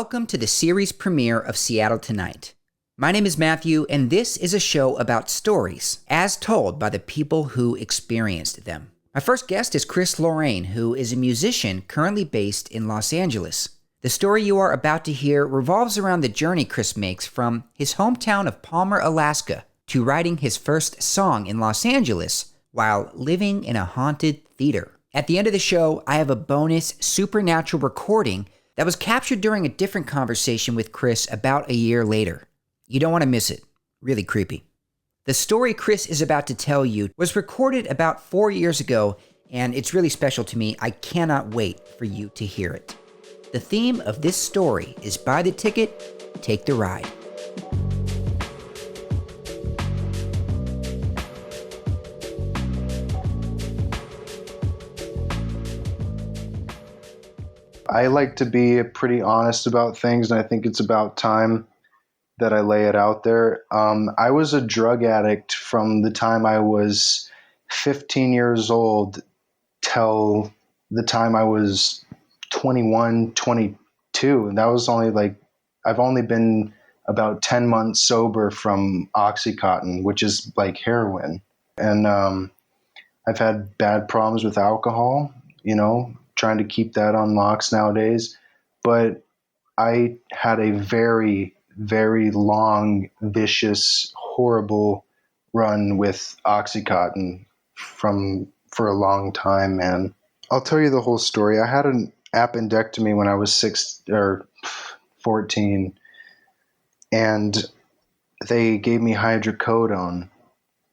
Welcome to the series premiere of Seattle Tonight. My name is Matthew, and this is a show about stories as told by the people who experienced them. My first guest is LoRRaine, who is a musician currently based in Los Angeles. The story you are about to hear revolves around the journey Chris makes from his hometown of Palmer, Alaska, to writing his first song in Los Angeles while living in a haunted theater. At the end of the show, I have a bonus supernatural recording that was captured during a different conversation with Chris about a year later. You don't want to miss it. Really creepy. The story Chris is about to tell you was recorded about 4 years ago, and it's really special to me. I cannot wait for you to hear it. The theme of this story is Buy the Ticket, Take the Ride. I like to be pretty honest about things, and I think it's about time that I lay it out there. I was a drug addict from the time I was 15 years old till the time I was 21, 22. And that was I've only been about 10 months sober from Oxycontin, which is like heroin. And I've had bad problems with alcohol, trying to keep that on locks nowadays. But I had a very, very long, vicious, horrible run with Oxycontin for a long time, man. I'll tell you the whole story. I had an appendectomy when I was 14, and they gave me hydrocodone.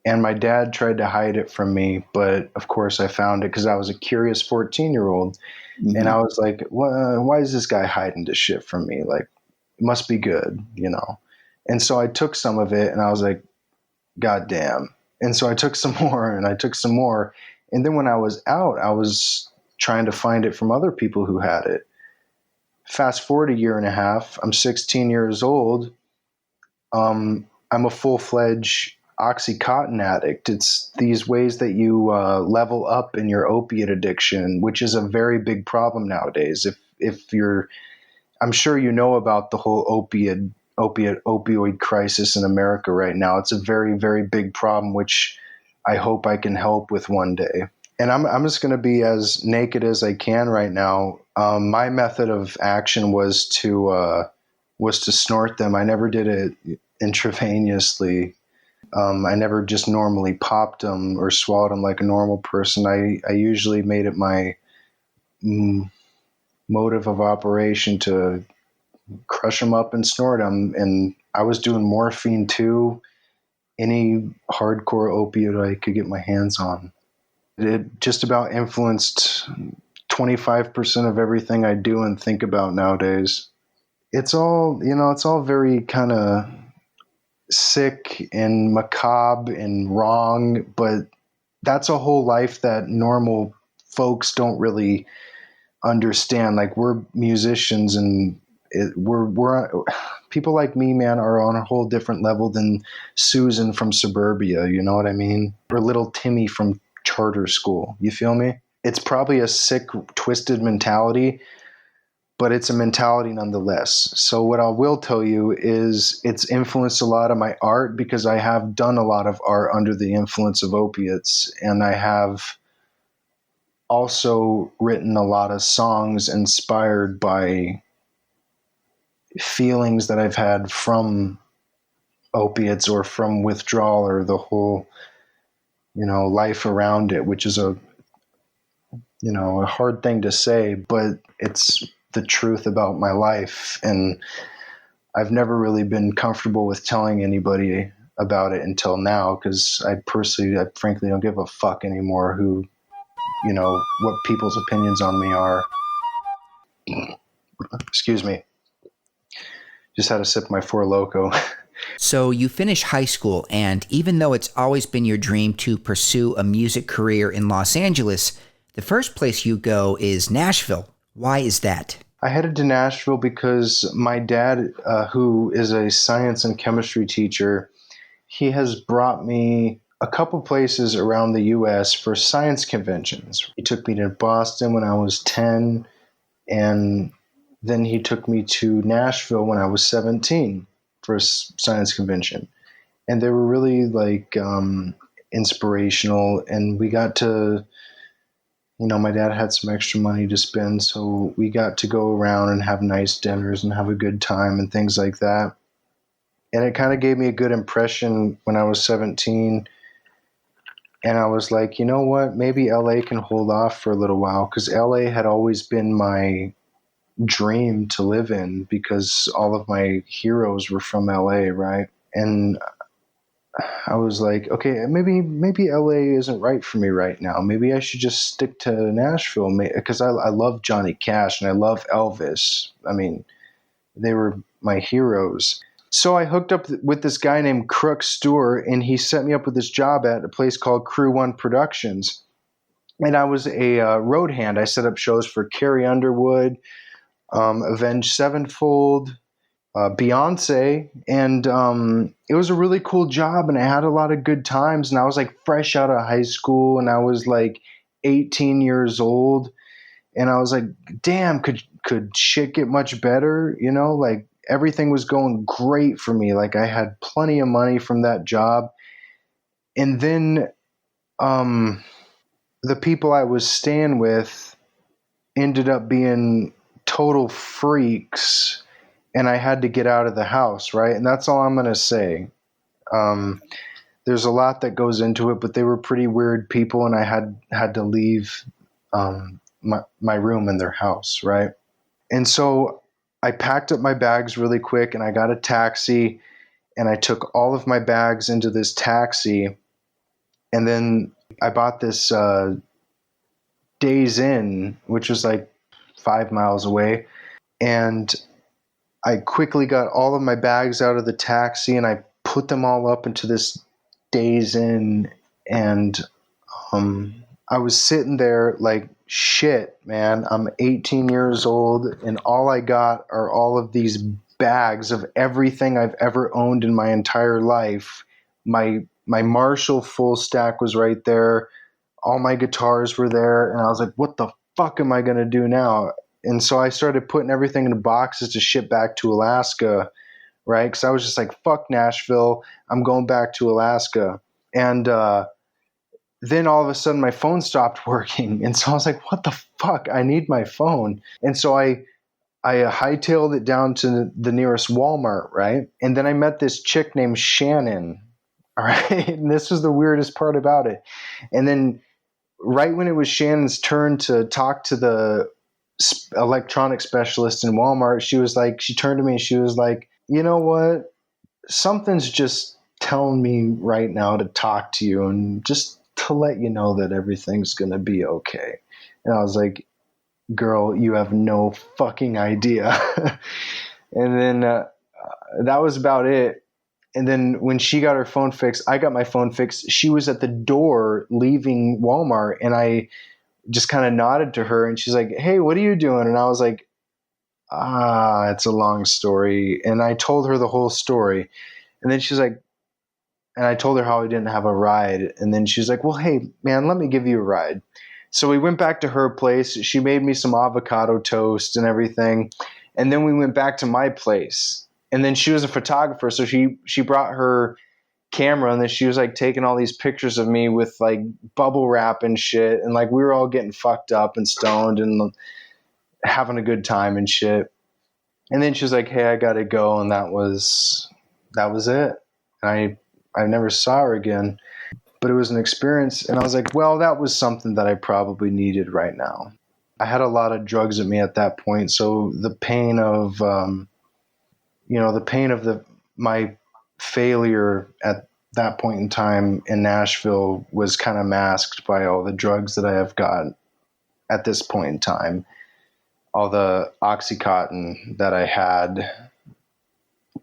And my dad tried to hide it from me, but of course I found it because I was a curious 14-year-old. Mm-hmm. And I was like, why is this guy hiding this shit from me? Like, it must be good, And so I took some of it and I was like, God damn. And so I took some more and I took some more. And then when I was out, I was trying to find it from other people who had it. Fast forward a year and a half, I'm 16 years old. I'm a full-fledged Oxycontin addict. It's these ways that you level up in your opiate addiction, which is a very big problem nowadays. I'm sure you know about the whole opioid crisis in America right now. It's a very, very big problem, which I hope I can help with one day. And I'm just going to be as naked as I can right now. My method of action was to snort them. I never did it intravenously. I never just normally popped them or swallowed them like a normal person. I usually made it my motive of operation to crush them up and snort them. And I was doing morphine too, any hardcore opiate I could get my hands on. It just about influenced 25% of everything I do and think about nowadays. It's all very kind of sick and macabre and wrong, but that's a whole life that normal folks don't really understand. Like, we're musicians and we're people like me, man, are on a whole different level than Susan from suburbia. You know what I mean? Or little Timmy from charter school. You feel me? It's probably a sick, twisted mentality, but it's a mentality nonetheless. So what I will tell you is it's influenced a lot of my art because I have done a lot of art under the influence of opiates. And I have also written a lot of songs inspired by feelings that I've had from opiates or from withdrawal or the whole, life around it, which is a hard thing to say, but it's the truth about my life. And I've never really been comfortable with telling anybody about it until now, because I frankly don't give a fuck anymore what people's opinions on me are. Excuse me. Just had to sip my Four Loko. So you finish high school, and even though it's always been your dream to pursue a music career in Los Angeles, the first place you go is Nashville. Why is that? I headed to Nashville because my dad, who is a science and chemistry teacher, he has brought me a couple places around the U.S. for science conventions. He took me to Boston when I was 10, and then he took me to Nashville when I was 17 for a science convention. And they were really like inspirational. And we got to, my dad had some extra money to spend. So we got to go around and have nice dinners and have a good time and things like that. And it kind of gave me a good impression when I was 17. And I was like, you know what? Maybe LA can hold off for a little while, because LA had always been my dream to live in because all of my heroes were from LA, right? And I was like, okay, maybe LA isn't right for me right now. Maybe I should just stick to Nashville, because I love Johnny Cash and I love Elvis. I mean, they were my heroes. So I hooked up with this guy named Crook Stewart, and he set me up with this job at a place called Crew One Productions. And I was a road hand. I set up shows for Carrie Underwood, Avenged Sevenfold, Beyonce, and it was a really cool job, and I had a lot of good times. And I was like fresh out of high school, and I was like 18 years old, and I was like, damn, could shit get much better? Like everything was going great for me. Like I had plenty of money from that job. And then the people I was staying with ended up being total freaks, and I had to get out of the house, right? And that's all I'm going to say. There's a lot that goes into it, but they were pretty weird people, and I had to leave my room in their house, right? And so I packed up my bags really quick, and I got a taxi, and I took all of my bags into this taxi, and then I bought this Days Inn, which was like 5 miles away, and I quickly got all of my bags out of the taxi, and I put them all up into this Days Inn, and I was sitting there like, shit, man, I'm 18 years old, and all I got are all of these bags of everything I've ever owned in my entire life. My Marshall full stack was right there. All my guitars were there, and I was like, what the fuck am I going to do now? And so I started putting everything in boxes to ship back to Alaska, right? Because I was just like, fuck Nashville, I'm going back to Alaska. And then all of a sudden my phone stopped working. And so I was like, what the fuck? I need my phone. And so I hightailed it down to the nearest Walmart, right? And then I met this chick named Shannon, all right? And this was the weirdest part about it. And then right when it was Shannon's turn to talk to the electronic specialist in Walmart, she turned to me and she was like, you know what? Something's just telling me right now to talk to you and just to let you know that everything's going to be okay. And I was like, girl, you have no fucking idea. And then that was about it. And then when she got her phone fixed, I got my phone fixed. She was at the door leaving Walmart, and I just kind of nodded to her, and she's like, hey, what are you doing? And I was like, it's a long story. And I told her the whole story. And then she's like, and I told her how I didn't have a ride. And then she's like, well, hey, man, let me give you a ride. So we went back to her place. She made me some avocado toast and everything. And then we went back to my place. And then she was a photographer, so she brought her camera, and then she was like taking all these pictures of me with like bubble wrap and shit. And like we were all getting fucked up and stoned and having a good time and shit. And then she was like, hey, I gotta go. And that was it. And I never saw her again, but it was an experience. And I was like, well, that was something that I probably needed right now. I had a lot of drugs at me at that point. So the pain of, my failure at that point in time in Nashville was kind of masked by all the drugs that I have got at this point in time, all the Oxycontin that I had.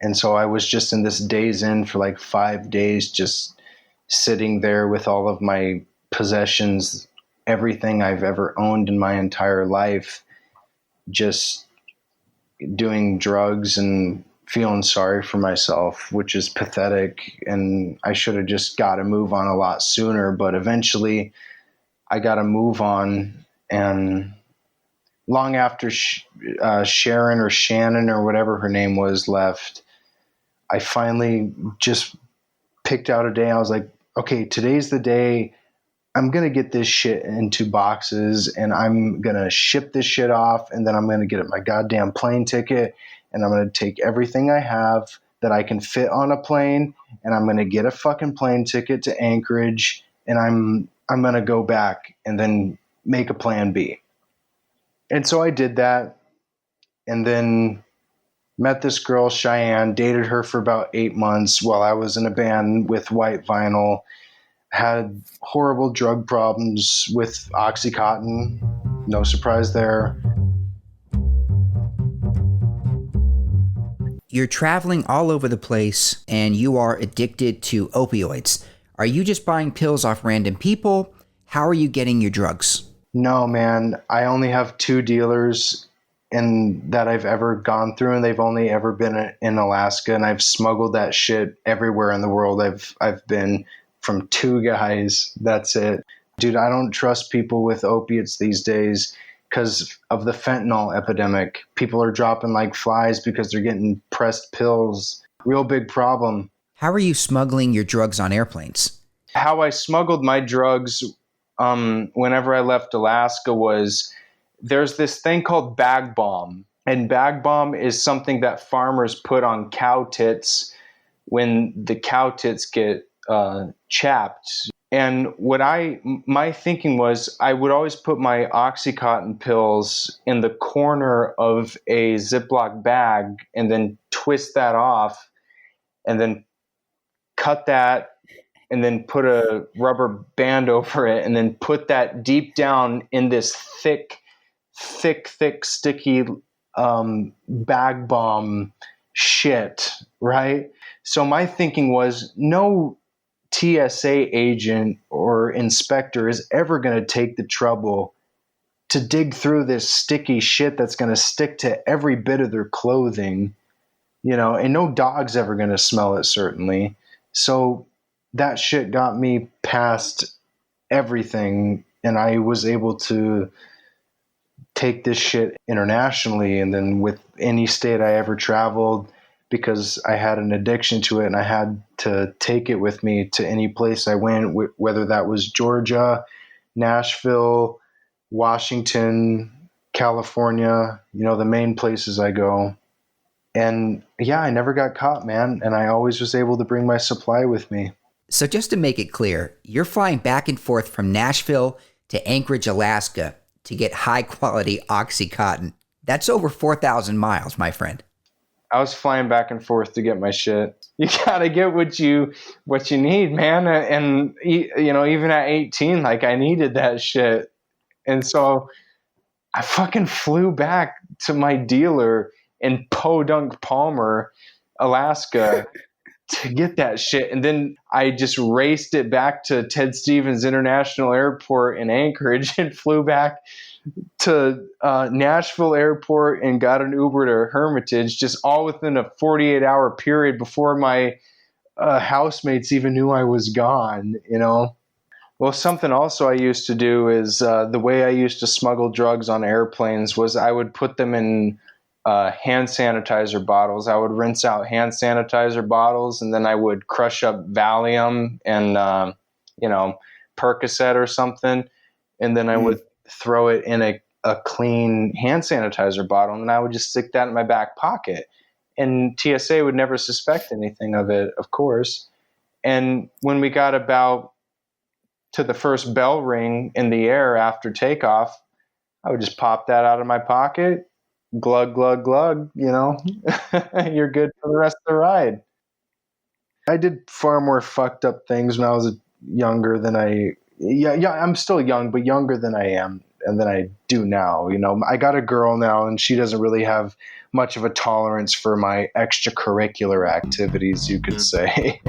And so I was just in this Days Inn for like 5 days, just sitting there with all of my possessions, everything I've ever owned in my entire life, just doing drugs and feeling sorry for myself, which is pathetic. And I should have just got to move on a lot sooner. But eventually I got to move on. And long after Sharon or Shannon or whatever her name was left, I finally just picked out a day. I was like, okay, today's the day. I'm going to get this shit into boxes and I'm going to ship this shit off. And then I'm going to get my goddamn plane ticket and I'm going to take everything I have that I can fit on a plane and I'm going to get a fucking plane ticket to Anchorage and I'm going to go back and then make a plan B. And so I did that and then met this girl, Cheyenne, dated her for about 8 months while I was in a band with White Vinyl. Had horrible drug problems with Oxycontin. No surprise there. You're traveling all over the place and you are addicted to opioids. Are you just buying pills off random people? How are you getting your drugs? No, man. I only have 2 dealers that I've ever gone through, and they've only ever been in Alaska, and I've smuggled that shit everywhere in the world. I've been from 2 guys. That's it. Dude, I don't trust people with opiates these days because of the fentanyl epidemic. People are dropping like flies because they're getting pressed pills. Real big problem. How are you smuggling your drugs on airplanes? How I smuggled my drugs whenever I left Alaska was there's this thing called bag balm. And bag balm is something that farmers put on cow tits when the cow tits get chapped. And my thinking was I would always put my Oxycontin pills in the corner of a Ziploc bag and then twist that off and then cut that and then put a rubber band over it and then put that deep down in this thick, sticky bag bomb shit, right? So my thinking was no TSA agent or inspector is ever going to take the trouble to dig through this sticky shit that's going to stick to every bit of their clothing, and no dog's ever going to smell it, certainly. So that shit got me past everything, and I was able to take this shit internationally. And then with any state I ever traveled, because I had an addiction to it and I had to take it with me to any place I went, whether that was Georgia, Nashville, Washington, California, the main places I go. And yeah, I never got caught, man. And I always was able to bring my supply with me. So just to make it clear, you're flying back and forth from Nashville to Anchorage, Alaska to get high quality Oxycontin. That's over 4,000 miles, my friend. I was flying back and forth to get my shit. You gotta get what you need, man. And even at 18, like I needed that shit. And so I fucking flew back to my dealer in Podunk Palmer, Alaska to get that shit. And then I just raced it back to Ted Stevens International Airport in Anchorage and flew back to Nashville Airport and got an Uber to Hermitage, just all within a 48-hour period before my housemates even knew I was gone, Well, something also I used to do is the way I used to smuggle drugs on airplanes was I would put them in hand sanitizer bottles. I would rinse out hand sanitizer bottles and then I would crush up Valium and, Percocet or something. And then I would throw it in a clean hand sanitizer bottle, and I would just stick that in my back pocket. And TSA would never suspect anything of it, of course. And when we got about to the first bell ring in the air after takeoff, I would just pop that out of my pocket, glug, glug, glug, you're good for the rest of the ride. I did far more fucked up things when I was younger than I'm still young, but younger than I am and than I do now. I got a girl now and she doesn't really have much of a tolerance for my extracurricular activities, you could say.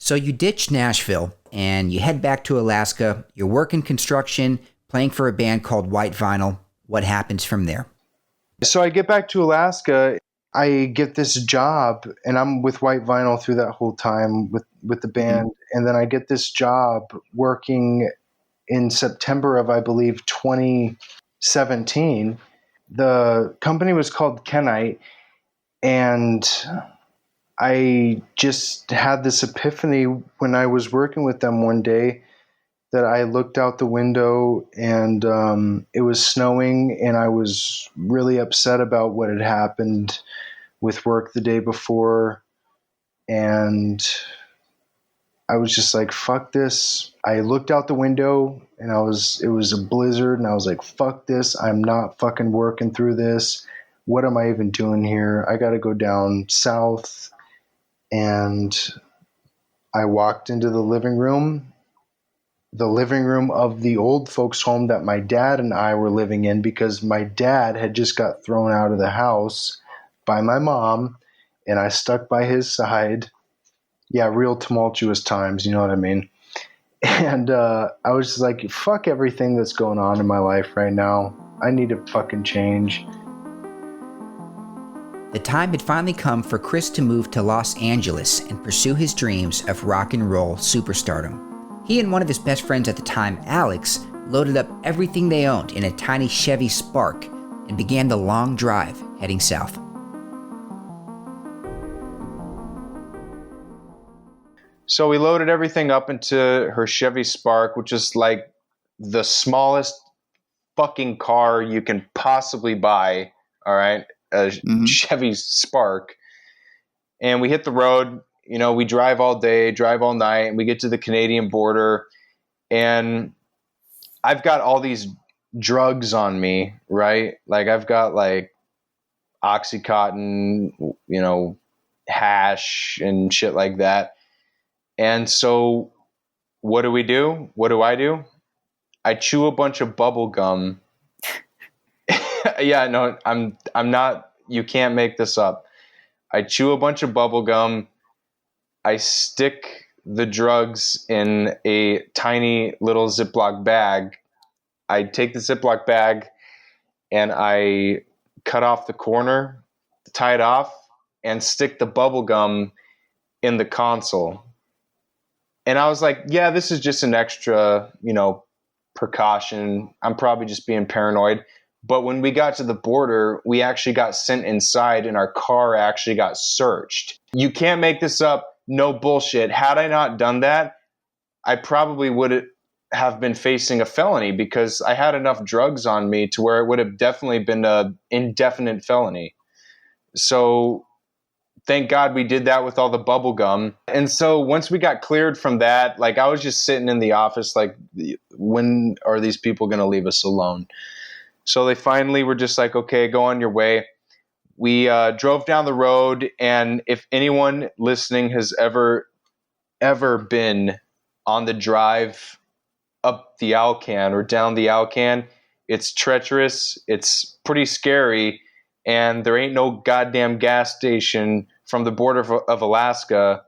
So you ditch Nashville and you head back to Alaska. You're working construction, playing for a band called White Vinyl. What happens from there? So I get back to Alaska. I get this job and I'm with White Vinyl through that whole time with the band. And then I get this job working in September of, I believe, 17. The company was called Kenite, and I just had this epiphany when I was working with them one day that I looked out the window and it was snowing, and I was really upset about what had happened with work the day before. And I was just like, fuck this. I looked out the window and it was a blizzard, and I was like, fuck this. I'm not fucking working through this. What am I even doing here? I got to go down south. And I walked into the living room of the old folks' home that my dad and I were living in, because my dad had just got thrown out of the house by my mom, and I stuck by his side. Yeah, real tumultuous times, you know what I mean? And I was just like, fuck everything that's going on in my life right now. I need to fucking change. The time had finally come for Chris to move to Los Angeles and pursue his dreams of rock and roll superstardom. He and one of his best friends at the time, Alex, loaded up everything they owned in a tiny Chevy Spark and began the long drive heading south. So we loaded everything up into her Chevy Spark, which is like the smallest fucking car you can possibly buy. All right. A Chevy Spark. And we hit the road. You know, we drive all day, drive all night, and we get to the Canadian border. And I've got all these drugs on me, right? Like I've got like Oxycontin, you know, hash and shit like that. And so what do we do? What do? I chew a bunch of bubble gum. Yeah, no, I'm not, you can't make this up. I chew a bunch of bubble gum. I stick the drugs in a tiny little Ziploc bag. I take the Ziploc bag and I cut off the corner, tie it off, and stick the bubble gum in the console. And I was like, yeah, this is just an extra, you know, precaution. I'm probably just being paranoid. But when we got to the border, we actually got sent inside and our car actually got searched. You can't make this up. No bullshit. Had I not done that, I probably would have been facing a felony, because I had enough drugs on me to where it would have definitely been an indefinite felony. So thank God we did that with all the bubble gum. And so once we got cleared from that, like I was just sitting in the office like, when are these people going to leave us alone? So they finally were just like, okay, go on your way. We drove down the road. And if anyone listening has ever been on the drive up the Alcan or down the Alcan, it's treacherous. It's pretty scary. And there ain't no goddamn gas station from the border of Alaska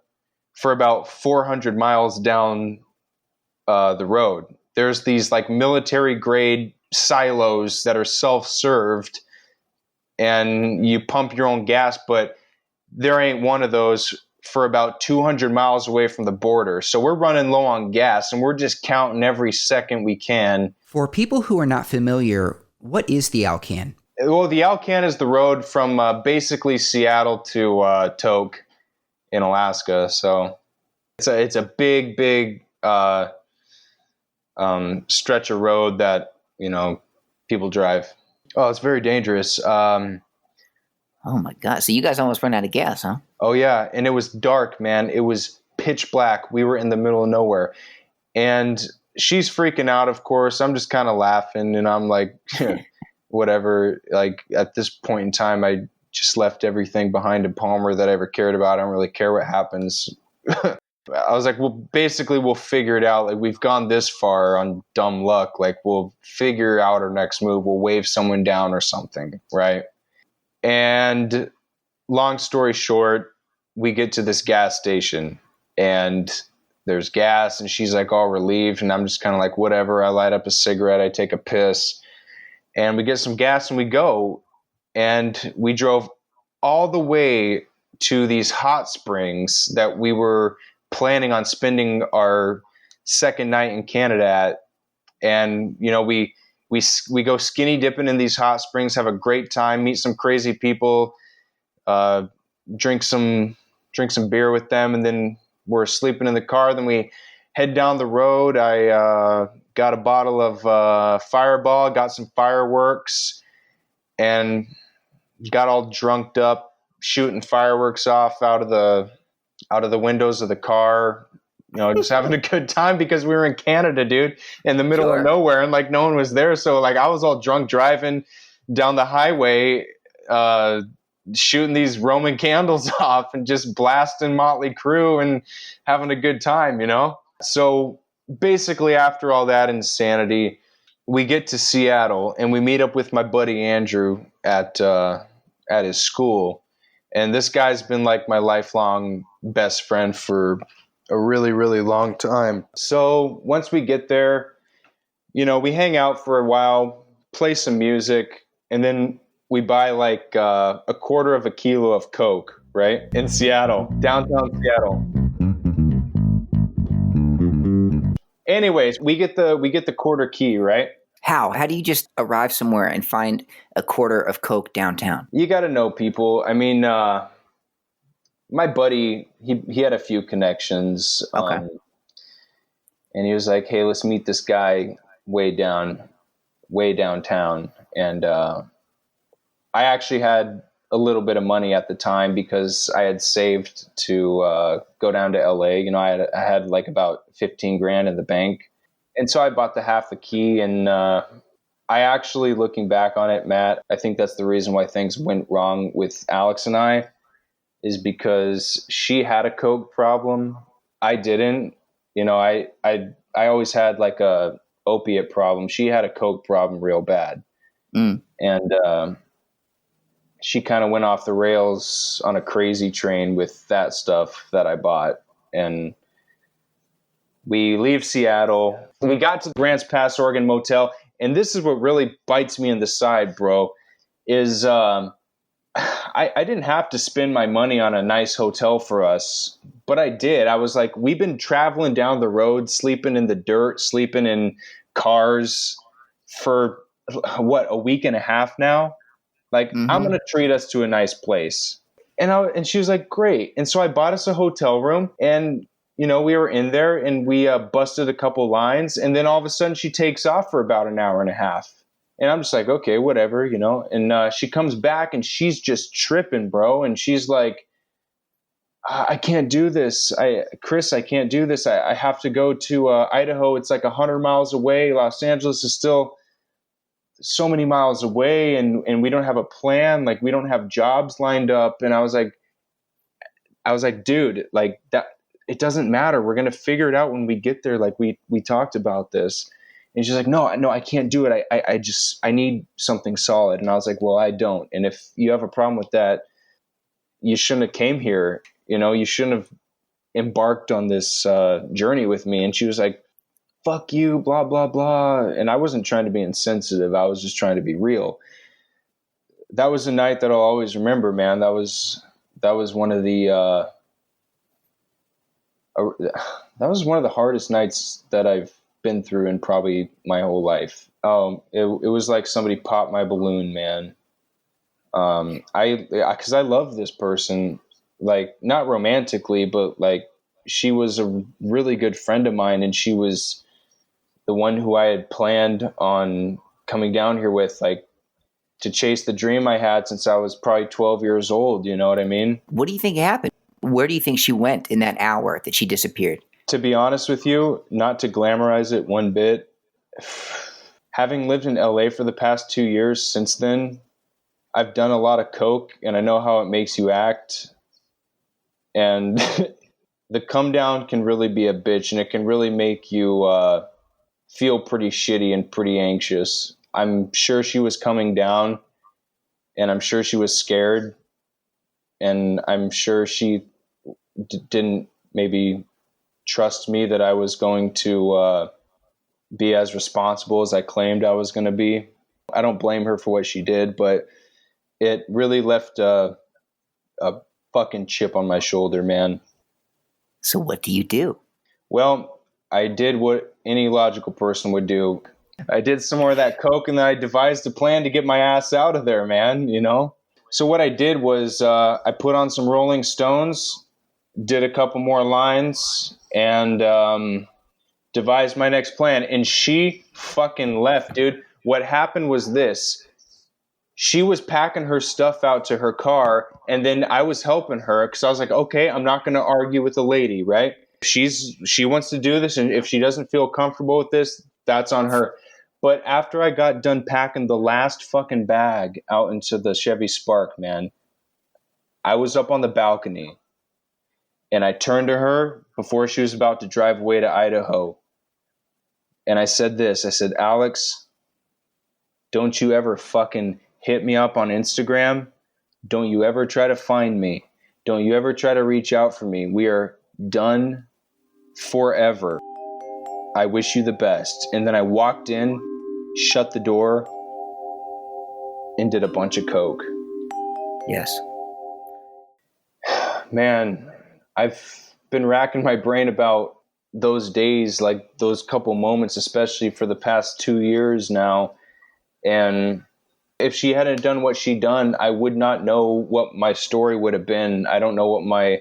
for about 400 miles down the road. There's these like military grade silos that are self-served, and you pump your own gas, but there ain't one of those for about 200 miles away from the border. So we're running low on gas, and we're just counting every second we can. For people who are not familiar, what is the Alcan? Well, the Alcan is the road from basically Seattle to Tok in Alaska. So it's a big stretch of road that, you know, people drive. Oh, it's very dangerous. Oh my God. So you guys almost ran out of gas, huh? Oh yeah. And it was dark, man. It was pitch black. We were in the middle of nowhere. And she's freaking out, of course. I'm just kind of laughing, and I'm like, whatever. Like at this point in time, I just left everything behind in Palmer that I ever cared about. I don't really care what happens. I was like, well, basically we'll figure it out. Like we've gone this far on dumb luck. Like we'll figure out our next move. We'll wave someone down or something. Right. And long story short, we get to this gas station and there's gas, and she's like all relieved. And I'm just kind of like, whatever. I light up a cigarette. I take a piss, and we get some gas and we go. And we drove all the way to these hot springs that we were planning on spending our second night in Canada at. And, you know, we we go skinny dipping in these hot springs, have a great time, meet some crazy people, drink some beer with them, and then we're sleeping in the car. Then we head down the road. I got a bottle of Fireball, got some fireworks, and got all drunked up, shooting fireworks off out of the windows of the car. Just having a good time because we were in Canada, dude, in the middle of nowhere, and like no one was there. So like I was all drunk driving down the highway, shooting these Roman candles off and just blasting Motley Crue and having a good time, So basically after all that insanity, we get to Seattle and we meet up with my buddy Andrew at his school. And this guy's been like my lifelong best friend for a really, really long time. So once we get there, we hang out for a while, play some music, and then we buy like a quarter of a kilo of Coke, right? In Seattle, downtown Seattle. Anyways, we get the quarter key, right? How do you just arrive somewhere and find a quarter of Coke downtown? You got to know people. I mean, my buddy, he had a few connections. Okay. And he was like, hey, let's meet this guy way downtown. And I actually had a little bit of money at the time because I had saved to go down to LA. I had like about 15 grand in the bank. And so I bought the half a key, and I actually, looking back on it, Matt, I think that's the reason why things went wrong with Alex and I, is because she had a Coke problem. I didn't. I always had like a opiate problem. She had a Coke problem real bad. And she kind of went off the rails on a crazy train with that stuff that I bought. And we leave Seattle. We got to Grants Pass, Oregon motel. And this is what really bites me in the side, bro, is I didn't have to spend my money on a nice hotel for us, but I did. I was like, we've been traveling down the road, sleeping in the dirt, sleeping in cars for a week and a half now. Like, I'm going to treat us to a nice place. And she was like, great. And so I bought us a hotel room, and we were in there and we busted a couple lines, and then all of a sudden she takes off for about an hour and a half. And I'm just like, okay, whatever, and she comes back and she's just tripping, bro. And she's like, I can't do this. Chris, I can't do this. I have to go to Idaho. It's like 100 miles away. Los Angeles is still so many miles away, and we don't have a plan. Like, we don't have jobs lined up. And I was like, dude, like that, it doesn't matter. We're going to figure it out when we get there. Like we talked about this. And she's like, no, I can't do it. I need something solid. And I was like, well, I don't. And if you have a problem with that, you shouldn't have came here. You shouldn't have embarked on this journey with me. And she was like, fuck you, blah, blah, blah. And I wasn't trying to be insensitive. I was just trying to be real. That was a night that I'll always remember, man. That was one of the, that was one of the hardest nights that I've been through in probably my whole life. It was like somebody popped my balloon, man. Cause I love this person, like not romantically, but like she was a really good friend of mine, and she was the one who I had planned on coming down here with, like, to chase the dream I had since I was probably 12 years old. You know what I mean? What do you think happened? Where do you think she went in that hour that she disappeared? To be honest with you, not to glamorize it one bit, having lived in LA for the past 2 years since then, I've done a lot of coke, and I know how it makes you act. And the come down can really be a bitch, and it can really make you feel pretty shitty and pretty anxious. I'm sure she was coming down, and I'm sure she was scared, and I'm sure she didn't maybe trust me that I was going to be as responsible as I claimed I was going to be. I don't blame her for what she did, but it really left a fucking chip on my shoulder, man. So what do you do? Well, I did what any logical person would do. I did some more of that coke, and then I devised a plan to get my ass out of there, man, you know? So what I did was I put on some Rolling Stones, did a couple more lines, and devised my next plan. And she fucking left, dude. What happened was this. She was packing her stuff out to her car, and then I was helping her because I was like, okay, I'm not going to argue with the lady, right? She wants to do this, and if she doesn't feel comfortable with this, that's on her. But after I got done packing the last fucking bag out into the Chevy Spark, man, I was up on the balcony, and I turned to her before she was about to drive away to Idaho, and I said this. I said, Alex, don't you ever fucking hit me up on Instagram. Don't you ever try to find me. Don't you ever try to reach out for me. We are done forever. I wish you the best. And then I walked in, shut the door, and did a bunch of coke. Yes. Man, I've been racking my brain about those days, like those couple moments, especially for the past 2 years now. And if she hadn't done what she done, I would not know what my story would have been. I don't know what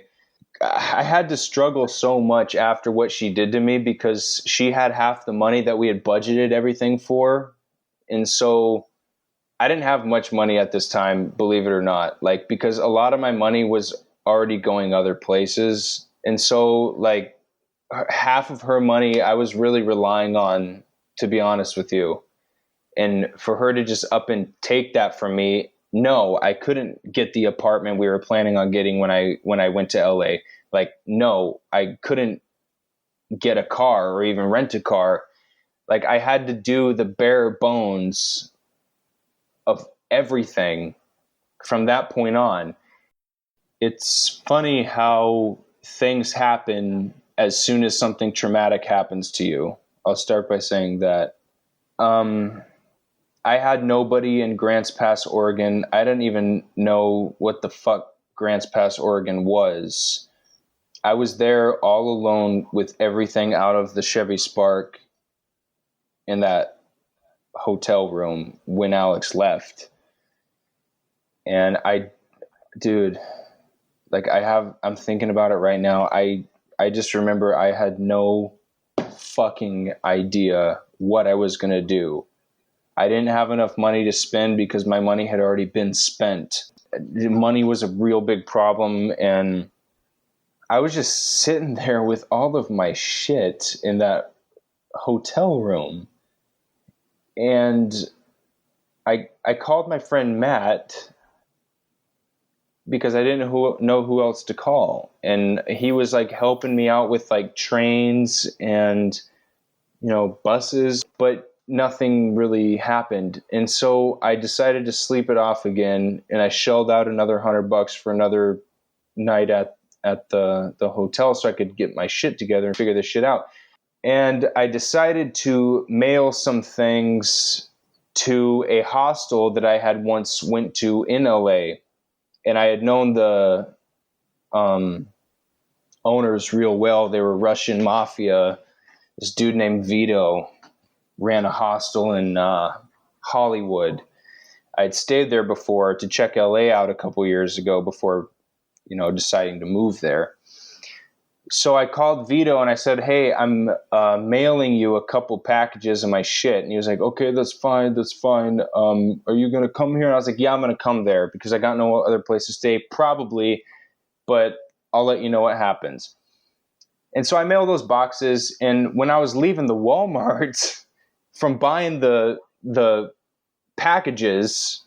I had to struggle so much after what she did to me because she had half the money that we had budgeted everything for. And so I didn't have much money at this time, believe it or not, like, because a lot of my money was already going other places. And so like half of her money I was really relying on, to be honest with you. And for her to just up and take that from me, no, I couldn't get the apartment we were planning on getting when I went to LA. Like, no, I couldn't get a car or even rent a car. Like, I had to do the bare bones of everything from that point on. It's funny how things happen as soon as something traumatic happens to you. I'll start by saying that. I had nobody in Grants Pass, Oregon. I didn't even know what the fuck Grants Pass, Oregon was. I was there all alone with everything out of the Chevy Spark in that hotel room when Alex left. And dude, like I'm thinking about it right now. I just remember I had no fucking idea what I was going to do. I didn't have enough money to spend because my money had already been spent. Money was a real big problem, and I was just sitting there with all of my shit in that hotel room. And I called my friend Matt because I didn't know who else to call. And he was like helping me out with like trains and, buses, but nothing really happened. And so I decided to sleep it off again, and I shelled out another $100 for another night at the hotel so I could get my shit together and figure this shit out. And I decided to mail some things to a hostel that I had once went to in LA. And I had known the owners real well. They were Russian mafia. This dude named Vito ran a hostel in Hollywood. I'd stayed there before to check LA out a couple years ago before, deciding to move there. So I called Vito and I said, hey, I'm mailing you a couple packages of my shit. And he was like, okay, that's fine. Are you going to come here? And I was like, yeah, I'm going to come there because I got no other place to stay, probably, but I'll let you know what happens. And so I mailed those boxes. And when I was leaving the Walmart from buying the packages,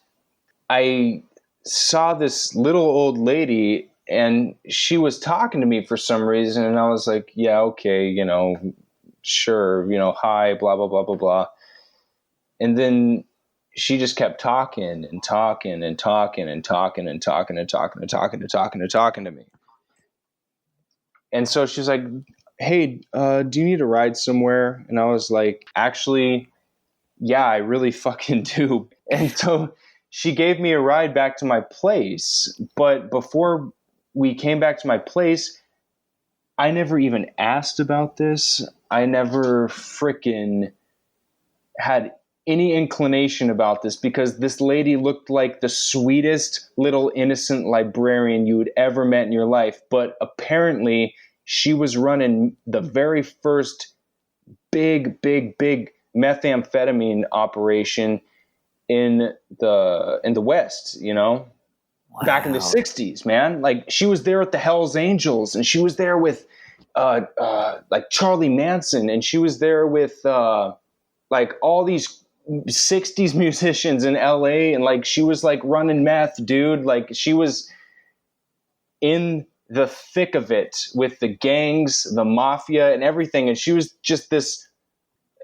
I saw this little old lady, and she was talking to me for some reason. And I was like, yeah, okay, sure, hi, blah, blah, blah, blah, blah. And then she just kept talking and talking and talking and talking and talking and talking and talking and talking and talking to me. And so she was like, hey, do you need a ride somewhere? And I was like, actually, yeah, I really fucking do. And so she gave me a ride back to my place. But before we came back to my place, I never even asked about this. I never freaking had any inclination about this, because this lady looked like the sweetest little innocent librarian you had ever met in your life. But apparently she was running the very first big methamphetamine operation in the West, Wow. back in the 60s, man. Like, she was there at the Hells Angels, and she was there with like Charlie Manson, and she was there with like all these 60s musicians in LA, and like she was like running meth, dude. Like, she was in the thick of it with the gangs, the mafia, and everything. And she was just this.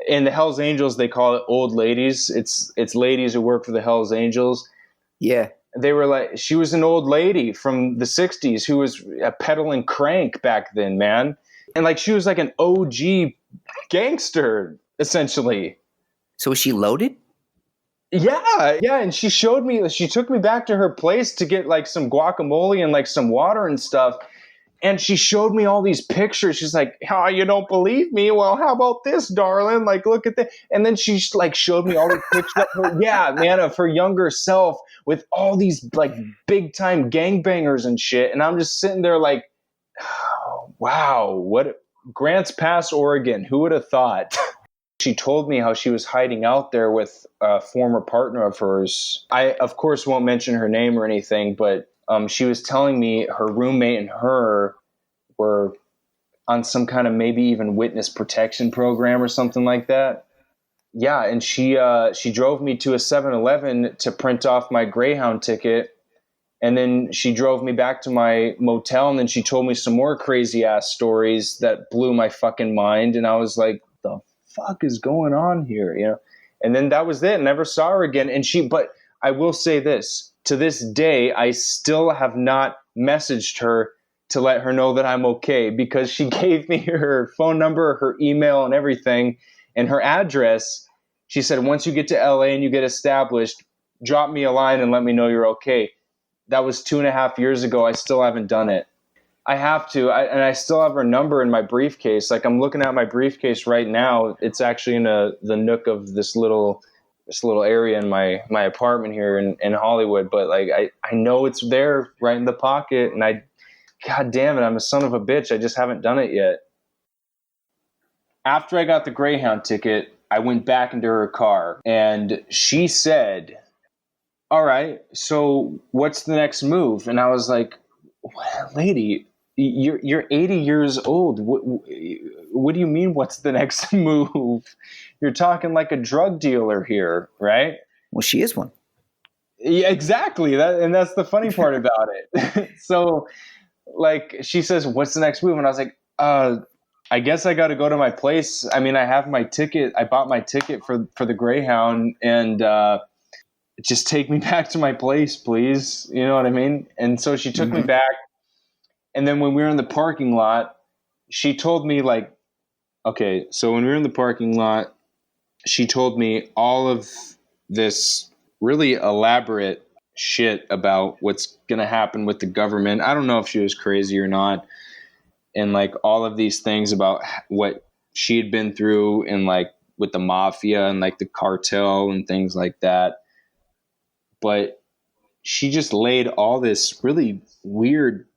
In the Hells Angels, they call it old ladies. It's ladies who work for the Hells Angels. Yeah. They were like, she was an old lady from the 60s who was peddling crank back then, man. And like, she was like an OG gangster, essentially. So was she loaded? Yeah. And she took me back to her place to get like some guacamole and like some water and stuff. And she showed me all these pictures. She's like, "Oh, you don't believe me? Well, how about this, darling? Like, look at that." And then she like showed me all these pictures of her younger self with all these like big time gangbangers and shit. And I'm just sitting there like, oh, wow, what Grants Pass, Oregon? Who would have thought? She told me how she was hiding out there with a former partner of hers. I, of course, won't mention her name or anything, but she was telling me her roommate and her were on some kind of maybe even witness protection program or something like that. Yeah, and she drove me to a 7-Eleven to print off my Greyhound ticket, and then she drove me back to my motel, and then she told me some more crazy ass stories that blew my fucking mind, and I was like, the fuck is going on here, And then that was it. Never saw her again. But I will say this, to this day, I still have not messaged her to let her know that I'm okay, because she gave me her phone number, her email, and everything, and her address. She said, once you get to LA and you get established, drop me a line and let me know you're okay. That was 2.5 years ago. I still haven't done it. I have to, and I still have her number in my briefcase. Like, I'm looking at my briefcase right now. It's actually in the nook of this little area in my apartment here in Hollywood. But like, I know it's there right in the pocket, and God damn it, I'm a son of a bitch. I just haven't done it yet. After I got the Greyhound ticket, I went back into her car, and she said, "All right, so what's the next move?" And I was like, "Lady, you're 80 years old. What do you mean, what's the next move? You're talking like a drug dealer here, right?" Well, she is one. Yeah, exactly. And that's the funny part about it. So, like, she says, "What's the next move?" And I was like, I guess I got to go to my place. I mean, I have my ticket. I bought my ticket for the Greyhound, and just take me back to my place, please. You know what I mean? And so she took me back. And then when we were in the parking lot, she told me, like, okay, so when we were in the parking lot, she told me all of this really elaborate shit about what's going to happen with the government. I don't know if she was crazy or not. And like all of these things about what she had been through, and like with the mafia and like the cartel and things like that. But she just laid all this really weird,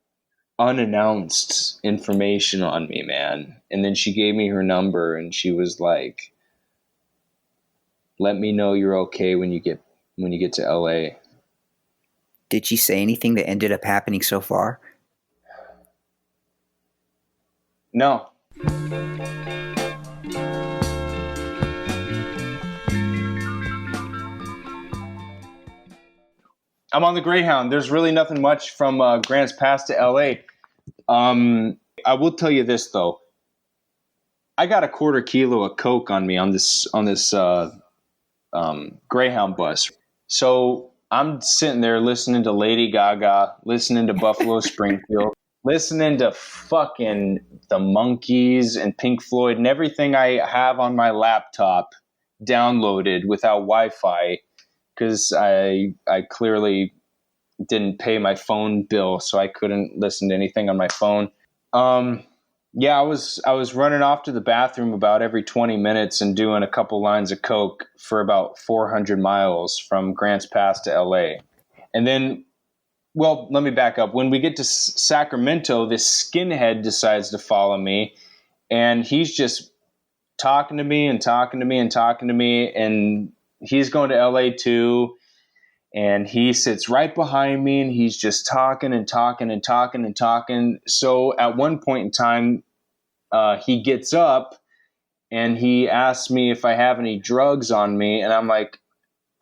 unannounced information on me, man. And then she gave me her number, and she was like, "Let me know you're okay when you get to LA." Did she say anything that ended up happening so far? No. I'm on the Greyhound. There's really nothing much from Grants Pass to LA. I will tell you this though. I got a 1/4 kilo of coke on me on this Greyhound bus. So I'm sitting there listening to Lady Gaga, listening to Buffalo Springfield, listening to fucking the Monkees and Pink Floyd and everything I have on my laptop downloaded without Wi-Fi, because I clearly didn't pay my phone bill, so I couldn't listen to anything on my phone. Yeah, I was running off to the bathroom about every 20 minutes and doing a couple lines of coke for about 400 miles from Grants Pass to LA. And then, well, let me back up. When we get to Sacramento, this skinhead decides to follow me, and he's just talking to me and talking to me and talking to me, and he's going to LA too. And he sits right behind me, and he's just talking and talking and talking and talking. So at one point in time, he gets up and he asks me if I have any drugs on me, and I'm like,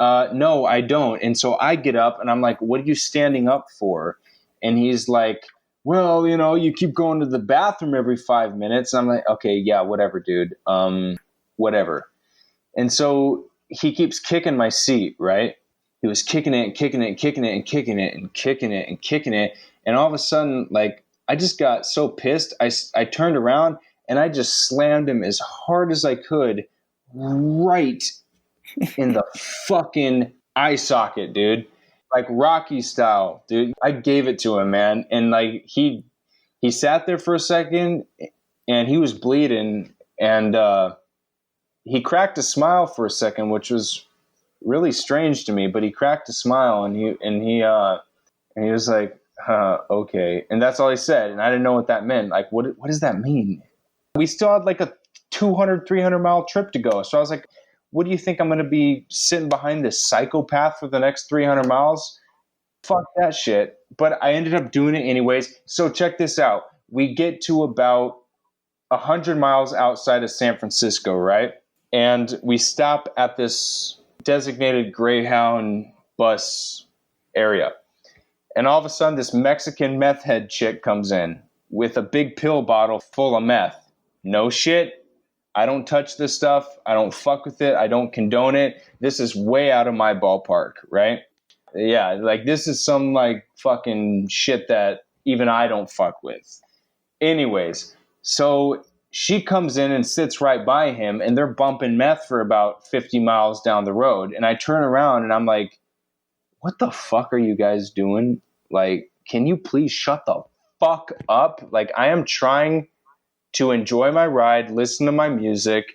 no, I don't. And so I get up and I'm like, what are you standing up for? And he's like, well, you keep going to the bathroom every 5 minutes. And I'm like, okay, yeah, whatever, dude. Whatever. And so he keeps kicking my seat, right? He was kicking it and kicking it and kicking it and kicking it and kicking it and kicking it. And all of a sudden, like, I just got so pissed. I turned around and I just slammed him as hard as I could right in the fucking eye socket, dude. Like Rocky style, dude. I gave it to him, man. And like he sat there for a second and he was bleeding, and he cracked a smile for a second, which was really strange to me, but he cracked a smile and he was like, okay. And that's all he said. And I didn't know what that meant. Like, what does that mean? We still had like a 200, 300 mile trip to go. So I was like, what do you think I'm going to be sitting behind this psychopath for the next 300 miles? Fuck that shit. But I ended up doing it anyways. So check this out. We get to about 100 miles outside of San Francisco, right? And we stop at this designated Greyhound bus area. And all of a sudden, this Mexican meth head chick comes in with a big pill bottle full of meth. No shit. I don't touch this stuff. I don't fuck with it. I don't condone it. This is way out of my ballpark, right? Yeah, like this is some like fucking shit that even I don't fuck with. Anyways, so she comes in and sits right by him, and they're bumping meth for about 50 miles down the road. And I turn around and I'm like, what the fuck are you guys doing? Like, can you please shut the fuck up? Like, I am trying to enjoy my ride, listen to my music,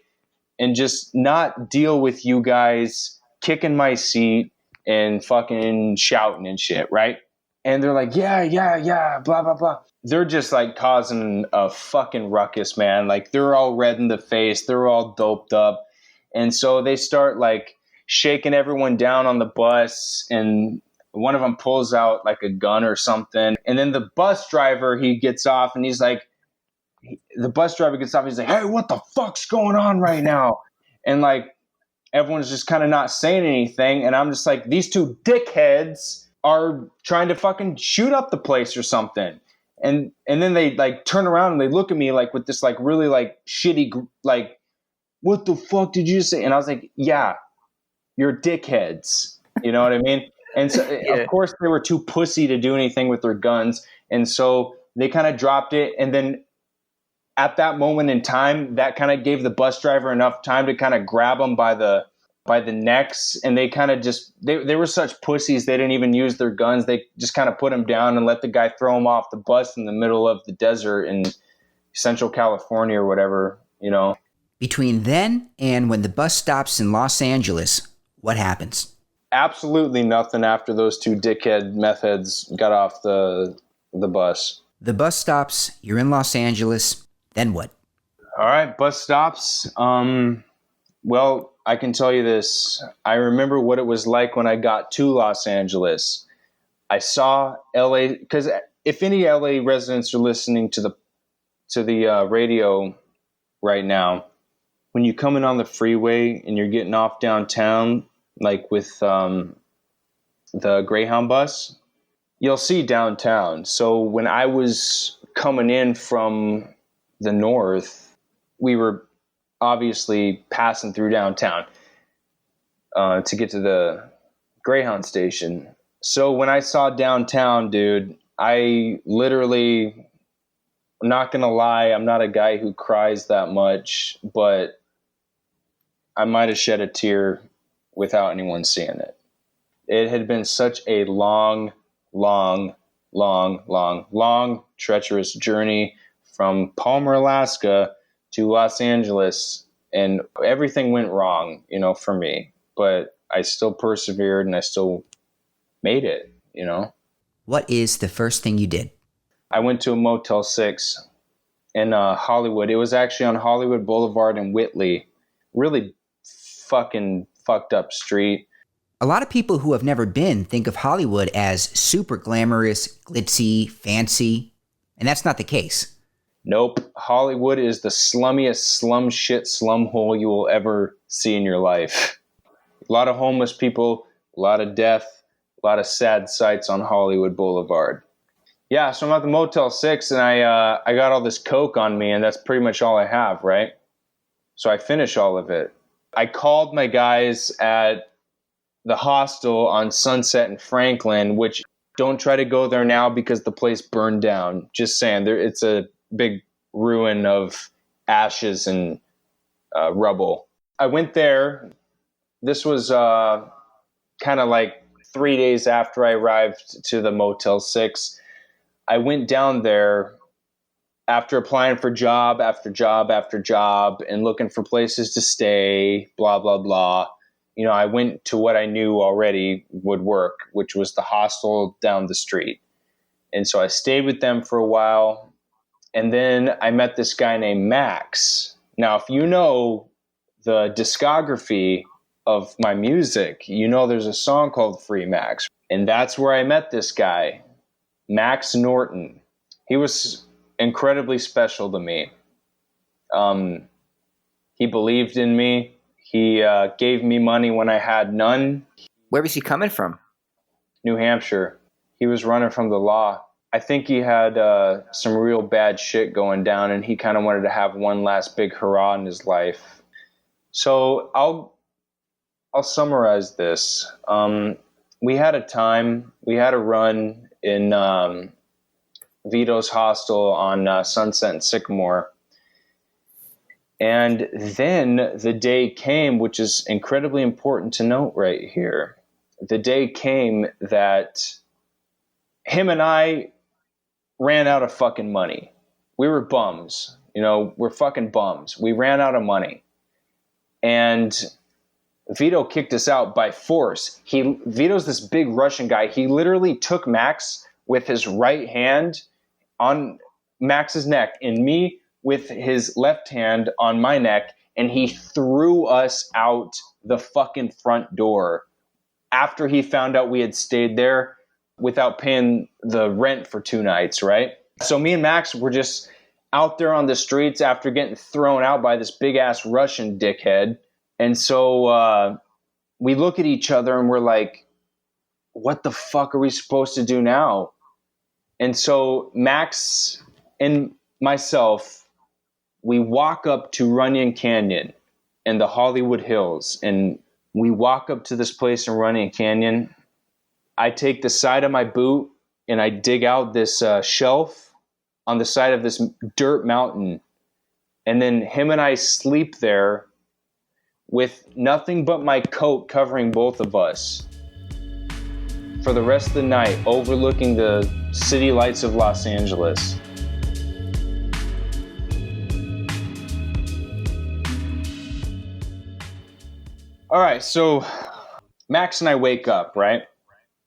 and just not deal with you guys kicking my seat and fucking shouting and shit, right? And they're like, yeah, blah, blah, blah. They're just like causing a fucking ruckus, man. Like, they're all red in the face. They're all doped up. And so they start like shaking everyone down on the bus, and one of them pulls out like a gun or something. And then the bus driver, he gets off and he's like, hey, what the fuck's going on right now? And like, everyone's just kind of not saying anything. And I'm just like, these two dickheads are trying to fucking shoot up the place or something. And then they like turn around and they look at me like with this like really like shitty, like, what the fuck did you say? And I was like, yeah, you're dickheads. You know what I mean? And so, yeah. Of course, they were too pussy to do anything with their guns. And so they kind of dropped it. And then at that moment in time, that kind of gave the bus driver enough time to kind of grab them by the necks. And they kind of just, they were such pussies. They didn't even use their guns. They just kind of put them down and let the guy throw them off the bus in the middle of the desert in Central California or whatever, you know. Between then and when the bus stops in Los Angeles, what happens? Absolutely nothing after those two dickhead meth heads got off the bus. The bus stops, you're in Los Angeles. Then what? All right, bus stops. Well, I can tell you this. I remember what it was like when I got to Los Angeles. I saw LA, because if any LA residents are listening to the radio right now, when you come in on the freeway and you're getting off downtown, like with the Greyhound bus, you'll see downtown. So when I was coming in from the north, we were obviously passing through downtown to get to the Greyhound station. So when I saw downtown, dude, I literally, I'm not gonna lie, I'm not a guy who cries that much, but I might have shed a tear without anyone seeing it. It had been such a long, treacherous journey from Palmer, Alaska to Los Angeles, and everything went wrong, for me. But I still persevered and I still made it, What is the first thing you did? I went to a Motel 6 in Hollywood. It was actually on Hollywood Boulevard in Whitley. Really fucking fucked up street. A lot of people who have never been think of Hollywood as super glamorous, glitzy, fancy, and that's not the case. Nope. Hollywood is the slummiest slum shit slum hole you will ever see in your life. A lot of homeless people, a lot of death, a lot of sad sights on Hollywood Boulevard. Yeah, so I'm at the Motel 6 and I got all this coke on me, and that's pretty much all I have, right? So I finish all of it. I called my guys at the hostel on Sunset and Franklin, which don't try to go there now because the place burned down. Just saying, it's a big ruin of ashes and rubble. I went there. This was kind of like 3 days after I arrived to the Motel 6. I went down there after applying for job after job after job and looking for places to stay, blah, blah, blah. I went to what I knew already would work, which was the hostel down the street. And so I stayed with them for a while. And then I met this guy named Max. Now, if you know the discography of my music, there's a song called Free Max. And that's where I met this guy, Max Norton. He was incredibly special to me. He believed in me. He gave me money when I had none. Where was he coming from? New Hampshire. He was running from the law. I think he had some real bad shit going down, and he kind of wanted to have one last big hurrah in his life. So I'll summarize this. We had a run in Vito's hostel on Sunset and Sycamore. And then the day came, which is incredibly important to note right here. The day came that him and I ran out of fucking money. We were bums. We're fucking bums. We ran out of money. And Vito kicked us out by force. Vito's this big Russian guy. He literally took Max with his right hand on Max's neck and me with his left hand on my neck, and he threw us out the fucking front door after he found out we had stayed there without paying the rent for 2 nights, right? So me and Max were just out there on the streets after getting thrown out by this big-ass Russian dickhead. And so we look at each other and we're like, what the fuck are we supposed to do now? And so Max and myself, we walk up to Runyon Canyon in the Hollywood Hills, and we walk up to this place in Runyon Canyon. I take the side of my boot and I dig out this shelf on the side of this dirt mountain. And then him and I sleep there with nothing but my coat covering both of us for the rest of the night, overlooking the city lights of Los Angeles. All right, so Max and I wake up, right?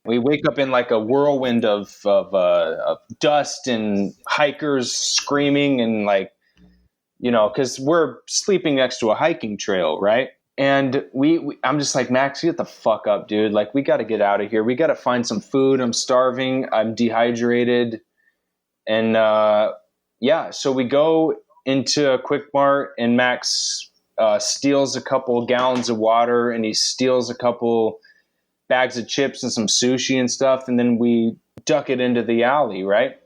We wake up in like a whirlwind of dust and hikers screaming and like, because we're sleeping next to a hiking trail, right? And I'm just like, Max, get the fuck up, dude. Like, we got to get out of here. We got to find some food. I'm starving. I'm dehydrated. And so we go into a Quick Mart, and Max steals a couple gallons of water, and he steals a couple bags of chips and some sushi and stuff, and then we duck it into the alley, right?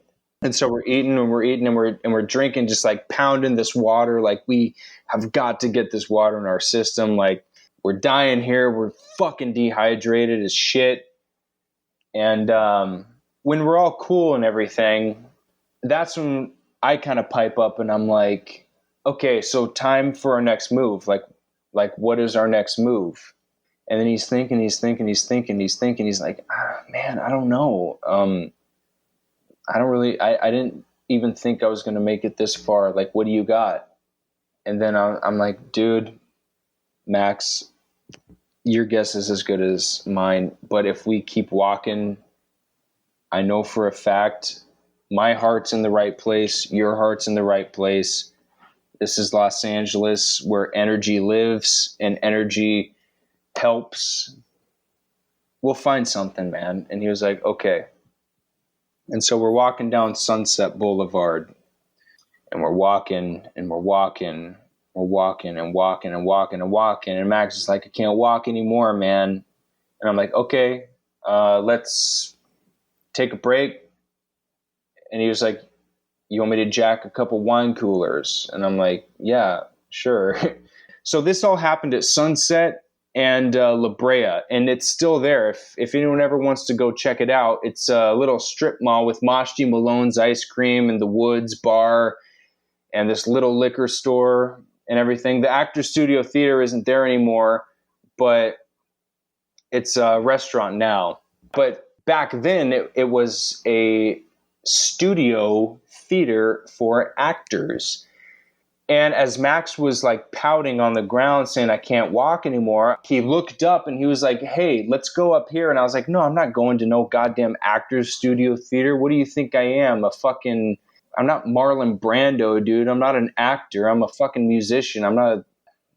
And so we're eating and we're drinking, just like pounding this water. Like, we have got to get this water in our system. Like, we're dying here. We're fucking dehydrated as shit. And when we're all cool and everything, that's when I kind of pipe up and I'm like, okay, so time for our next move. Like what is our next move? And then he's thinking. He's like, man, I don't know. I didn't even think I was going to make it this far. Like, what do you got? And then I'm like, dude, Max, your guess is as good as mine. But if we keep walking, I know for a fact my heart's in the right place. Your heart's in the right place. This is Los Angeles, where energy lives and energy helps. We'll find something, man. And he was like, okay. And so we're walking down Sunset Boulevard, and we're walking and we're walking. We're walking and walking and walking and walking. And Max is like, I can't walk anymore, man. And I'm like, okay, let's take a break. And he was like, you want me to jack a couple wine coolers? And I'm like, yeah, sure. So this all happened at Sunset and La Brea, and it's still there. If anyone ever wants to go check it out, it's a little strip mall with Moshti Malone's ice cream and the Woods bar and this little liquor store and everything. The Actors Studio Theater isn't there anymore, but it's a restaurant now. But back then, it was a studio theater for actors. And as Max was like pouting on the ground saying, I can't walk anymore, he looked up and he was like, hey, let's go up here. And I was like, no, I'm not going to no goddamn Actors Studio Theater. What do you think I am? I'm not Marlon Brando, dude. I'm not an actor. I'm a fucking musician. I'm not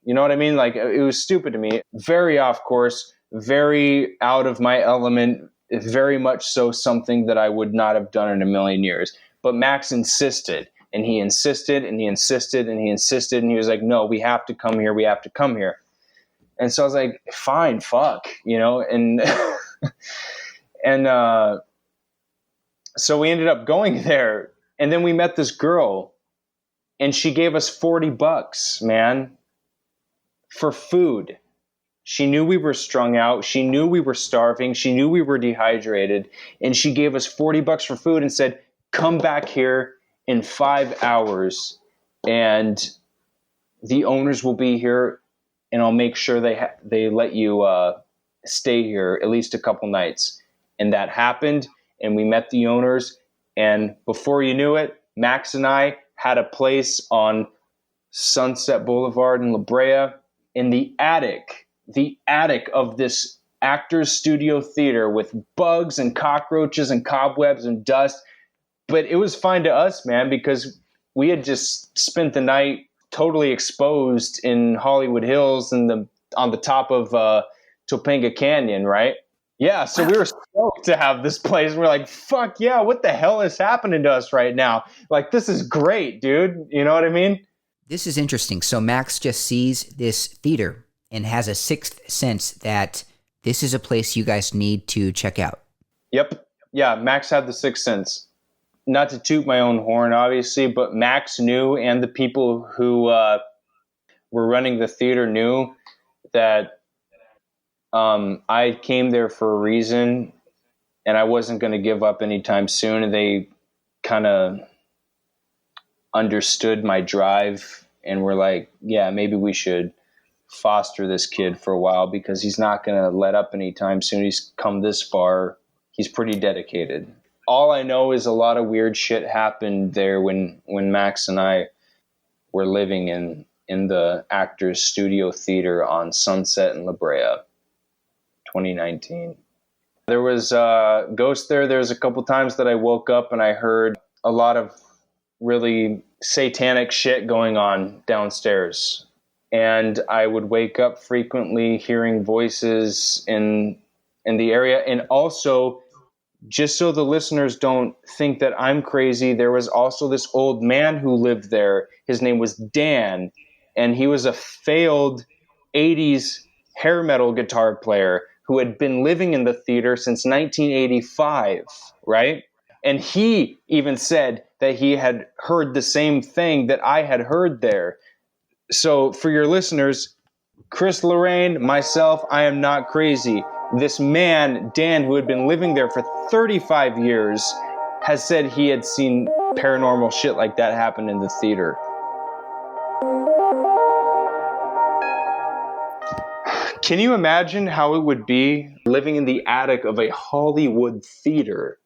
you know what I mean? Like, it was stupid to me. Very off course, very out of my element, very much so something that I would not have done in a million years. But Max insisted, and he insisted, and he insisted, and he insisted, and he was like, no, we have to come here. We have to come here. And so I was like, fine, fuck, and and so we ended up going there. And then we met this girl, and she gave us $40, man, for food. She knew we were strung out. She knew we were starving. She knew we were dehydrated. And she gave us $40 for food and said, come back here in 5 hours, and the owners will be here, and I'll make sure they let you stay here at least a couple nights. And that happened, and we met the owners. And before you knew it, Max and I had a place on Sunset Boulevard in La Brea in the attic of this Actors Studio Theater with bugs and cockroaches and cobwebs and dust. But it was fine to us, man, because we had just spent the night totally exposed in Hollywood Hills and on the top of Topanga Canyon, right? Yeah, so we were stoked to have this place. We're like, fuck yeah, what the hell is happening to us right now? Like, this is great, dude. You know what I mean? This is interesting. So Max just sees this theater and has a sixth sense that this is a place you guys need to check out. Yep. Yeah, Max had the sixth sense. Not to toot my own horn, obviously, but Max knew, and the people who were running the theater knew that I came there for a reason, and I wasn't going to give up anytime soon. And they kind of understood my drive and were like, yeah, maybe we should foster this kid for a while, because he's not going to let up anytime soon. He's come this far. He's pretty dedicated. All I know is a lot of weird shit happened there when Max and I were living in the Actors Studio Theater on Sunset in La Brea, 2019. There was a ghost there. There was a couple times that I woke up and I heard a lot of really satanic shit going on downstairs. And I would wake up frequently hearing voices in the area. And also, just so the listeners don't think that I'm crazy, there was also this old man who lived there. His name was Dan, and he was a failed 80s hair metal guitar player who had been living in the theater since 1985, right? And he even said that he had heard the same thing that I had heard there. So for your listeners, Chris, LoRRaine, myself, I am not crazy. This man, Dan, who had been living there for 35 years, has said he had seen paranormal shit like that happen in the theater. Can you imagine how it would be living in the attic of a Hollywood theater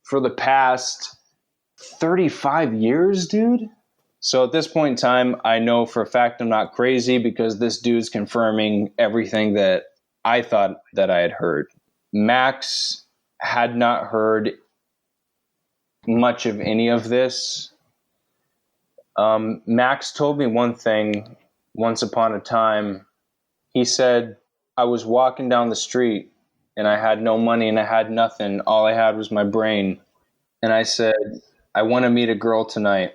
for the past 35 years, dude? So at this point in time, I know for a fact I'm not crazy because this dude's confirming everything that I thought that I had heard. Max had not heard much of any of this. Max told me one thing once upon a time. He said, I was walking down the street and I had no money and I had nothing. All I had was my brain. And I said, I want to meet a girl tonight.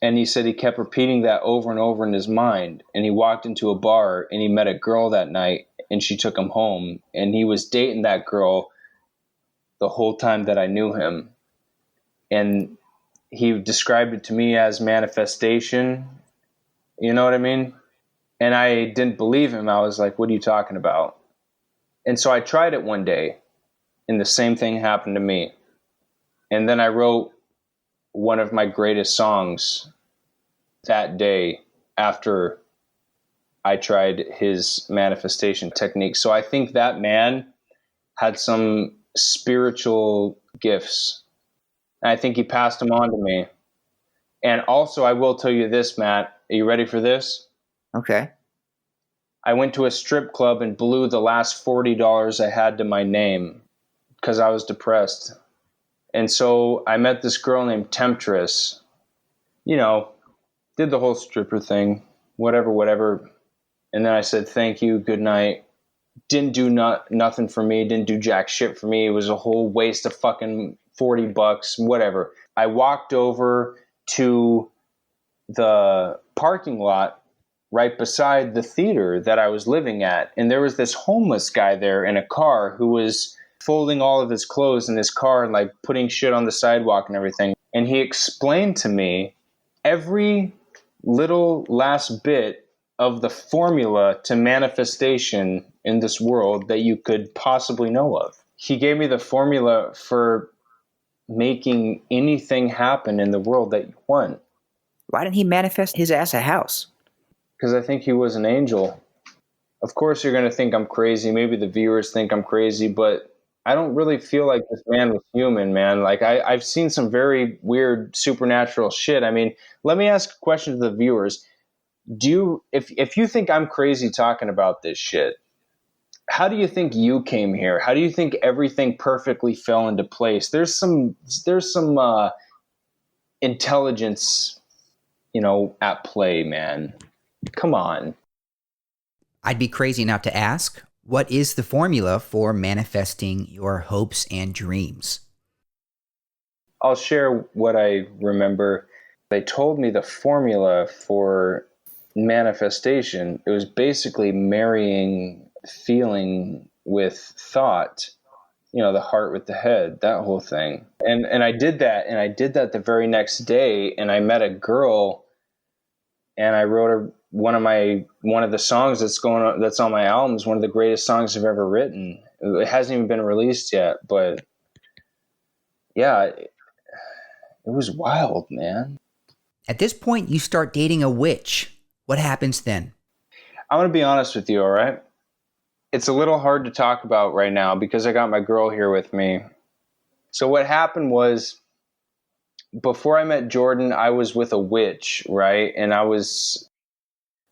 And he said he kept repeating that over and over in his mind. And he walked into a bar and he met a girl that night and she took him home. And he was dating that girl the whole time that I knew him. And he described it to me as manifestation. You know what I mean? And I didn't believe him. I was like, what are you talking about? And so I tried it one day and the same thing happened to me. And then I wrote one of my greatest songs that day after I tried his manifestation technique. So I think that man had some spiritual gifts. And I think he passed them on to me. And also, I will tell you this, Matt. Are you ready for this? Okay. I went to a strip club and blew the last $40 I had to my name because I was depressed. And so I met this girl named Temptress, you know, did the whole stripper thing, whatever. And then I said, thank you, good night. Didn't do nothing for me, didn't do jack shit for me. It was a whole waste of fucking $40, whatever. I walked over to the parking lot right beside the theater that I was living at. And there was this homeless guy there in a car who was folding all of his clothes in his car and like putting shit on the sidewalk and everything. And he explained to me every little last bit of the formula to manifestation in this world that you could possibly know of. He gave me the formula for making anything happen in the world that you want. Why didn't he manifest his ass a house? Because I think he was an angel. Of course, you're going to think I'm crazy. Maybe the viewers think I'm crazy, but I don't really feel like this man was human, man. Like I've seen some very weird supernatural shit. I mean, let me ask a question to the viewers. If you think I'm crazy talking about this shit, how do you think you came here? How do you think everything perfectly fell into place? There's some intelligence, at play, man. Come on. I'd be crazy not to ask, what is the formula for manifesting your hopes and dreams? I'll share what I remember. They told me the formula for manifestation. It was basically marrying feeling with thought, the heart with the head, that whole thing. And I did that, and I did that the very next day, and I met a girl, and I wrote one of the songs that's on my album is one of the greatest songs I've ever written. It hasn't even been released yet, but yeah, it was wild, man. At this point, you start dating a witch. What happens then? I'm going to be honest with you, all right? It's a little hard to talk about right now because I got my girl here with me. So what happened was, before I met Jordan, I was with a witch, right? And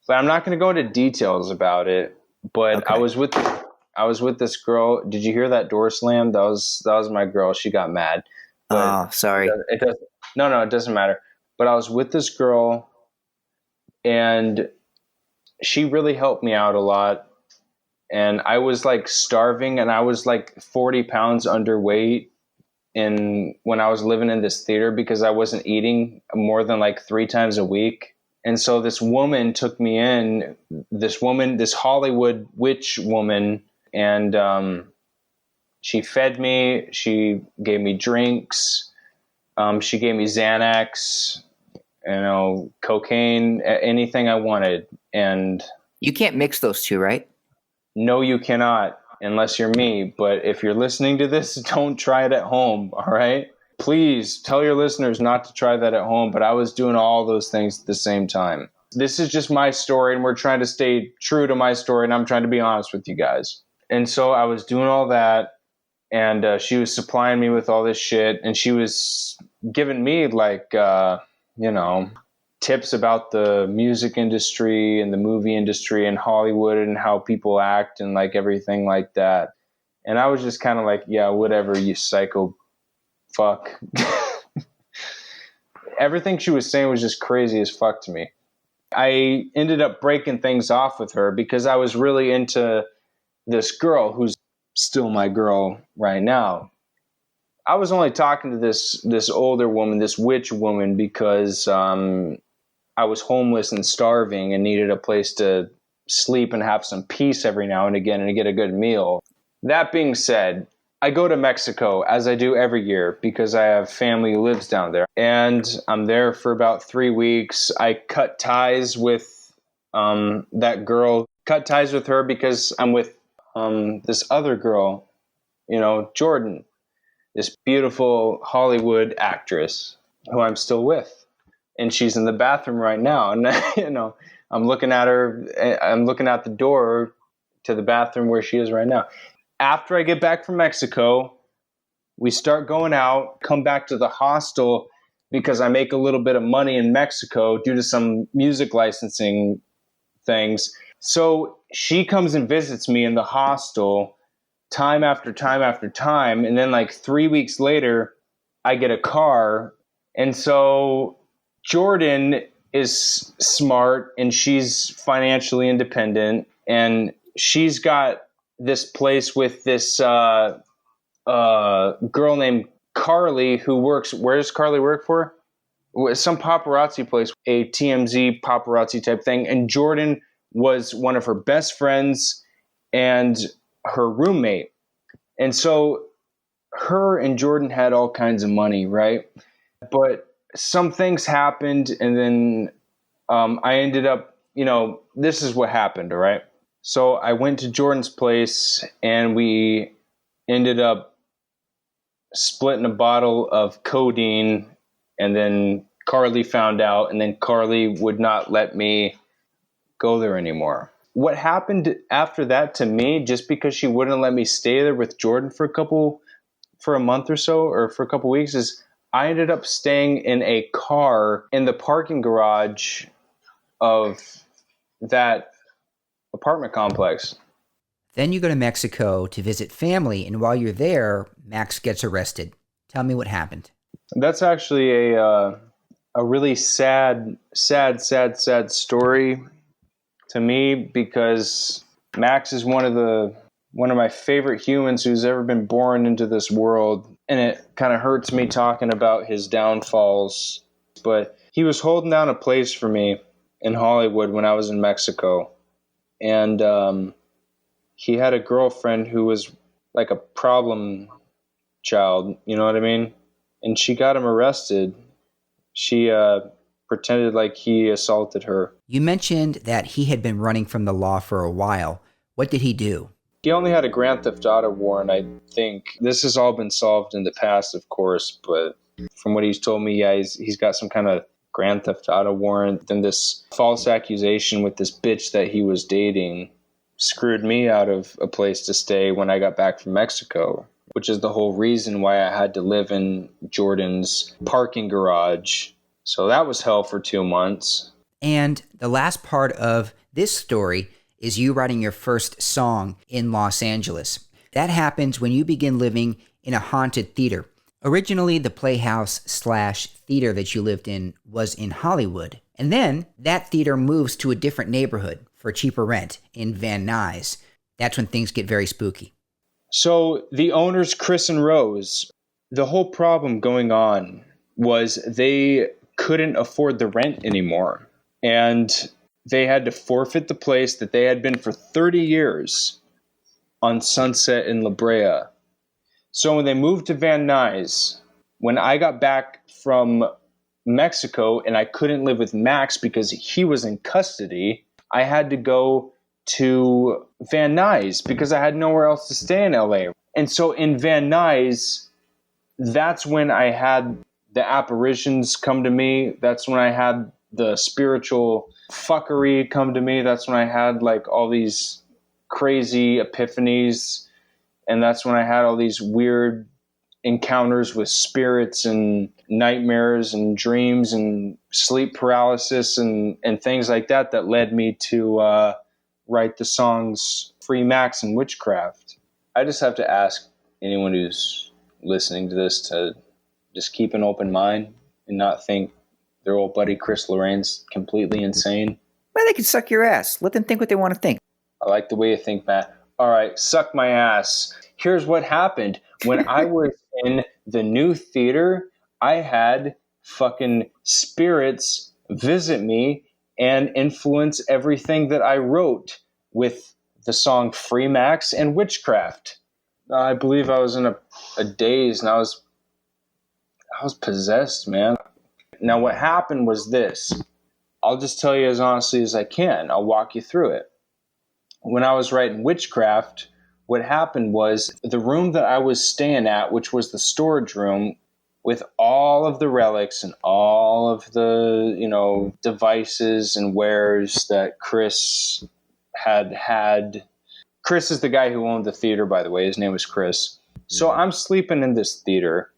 but I'm not going to go into details about it, but okay. I was with this girl. Did you hear that door slam? That was my girl. She got mad. Oh, sorry. No, it doesn't matter. But I was with this girl, and she really helped me out a lot. And I was like starving, and I was like 40 pounds underweight when I was living in this theater because I wasn't eating more than like 3 times a week. And so this woman took me in, this Hollywood witch woman, and she fed me, she gave me drinks, she gave me Xanax, cocaine, anything I wanted. And you can't mix those two, right? No, you cannot, unless you're me. But if you're listening to this, don't try it at home, all right? Please tell your listeners not to try that at home, but I was doing all those things at the same time. This is just my story, and we're trying to stay true to my story, and I'm trying to be honest with you guys. And so I was doing all that, and she was supplying me with all this shit, and she was giving me like, tips about the music industry and the movie industry and Hollywood and how people act and like everything like that. And I was just kind of like, yeah, whatever, you psycho fuck. Everything she was saying was just crazy as fuck to me. I ended up breaking things off with her because I was really into this girl who's still my girl right now. I was only talking to this older woman, this witch woman, because I was homeless and starving and needed a place to sleep and have some peace every now and again and to get a good meal. That being said, I go to Mexico, as I do every year, because I have family who lives down there. And I'm there for about 3 weeks. I cut ties with that girl. Cut ties with her because I'm with this other girl, Jordan, this beautiful Hollywood actress who I'm still with. And she's in the bathroom right now. And, I'm looking at her. I'm looking out the door to the bathroom where she is right now. After I get back from Mexico, we start going out, come back to the hostel because I make a little bit of money in Mexico due to some music licensing things. So she comes and visits me in the hostel time after time after time. And then like 3 weeks later, I get a car. And so Jordan is smart and she's financially independent. And she's got this place with this girl named Carly who works. Where does Carly work for? Some paparazzi place, a TMZ paparazzi type thing. And Jordan was one of her best friends and her roommate. And so her and Jordan had all kinds of money, right? But some things happened, and then I ended up, this is what happened, all right? So I went to Jordan's place, and we ended up splitting a bottle of codeine, and then Carly found out, and then Carly would not let me go there anymore. What happened after that to me, just because she wouldn't let me stay there with Jordan for a month or so, or for a couple weeks, is I ended up staying in a car in the parking garage of that apartment complex. Then you go to Mexico to visit family, and while you're there, Max gets arrested. Tell me what happened. That's actually a really sad story to me, because Max is one of my favorite humans who's ever been born into this world. And it kind of hurts me talking about his downfalls. But he was holding down a place for me in Hollywood when I was in Mexico. And he had a girlfriend who was like a problem child, you know what I mean? And she got him arrested. She pretended like he assaulted her. You mentioned that he had been running from the law for a while. What did he do? He only had a Grand Theft Auto warrant, I think. This has all been solved in the past, of course, but from what he's told me, yeah, he's got some kind of Grand Theft Auto warrant. Then this false accusation with this bitch that he was dating screwed me out of a place to stay when I got back from Mexico, which is the whole reason why I had to live in Jordan's parking garage. So that was hell for 2 months. And the last part of this story is you writing your first song in Los Angeles. That happens when you begin living in a haunted theater. Originally, the playhouse/theater that you lived in was in Hollywood. And then that theater moves to a different neighborhood for cheaper rent in Van Nuys. That's when things get very spooky. So the owners, Chris and Rose, the whole problem going on was they couldn't afford the rent anymore. And they had to forfeit the place that they had been for 30 years on Sunset in La Brea. So when they moved to Van Nuys, when I got back from Mexico and I couldn't live with Max because he was in custody, I had to go to Van Nuys because I had nowhere else to stay in LA. And so in Van Nuys, that's when I had the apparitions come to me. That's when I had the spiritual fuckery come to me. That's when I had like all these crazy epiphanies. And that's when I had all these weird encounters with spirits and nightmares and dreams and sleep paralysis and things like that led me to write the songs Free Max and Witchcraft. I just have to ask anyone who's listening to this to just keep an open mind and not think their old buddy Chris LoRRaine's completely insane. Well, they can suck your ass. Let them think what they want to think. I like the way you think, Matt. All right, suck my ass. Here's what happened. When I was in the new theater, I had fucking spirits visit me and influence everything that I wrote with the song Free Max and Witchcraft. I believe I was in a daze and I was possessed, man. Now what happened was this. I'll just tell you as honestly as I can. I'll walk you through it. When I was writing Witchcraft, what happened was the room that I was staying at, which was the storage room with all of the relics and all of the, devices and wares that Chris had. Chris is the guy who owned the theater, by the way. His name was Chris. So I'm sleeping in this theater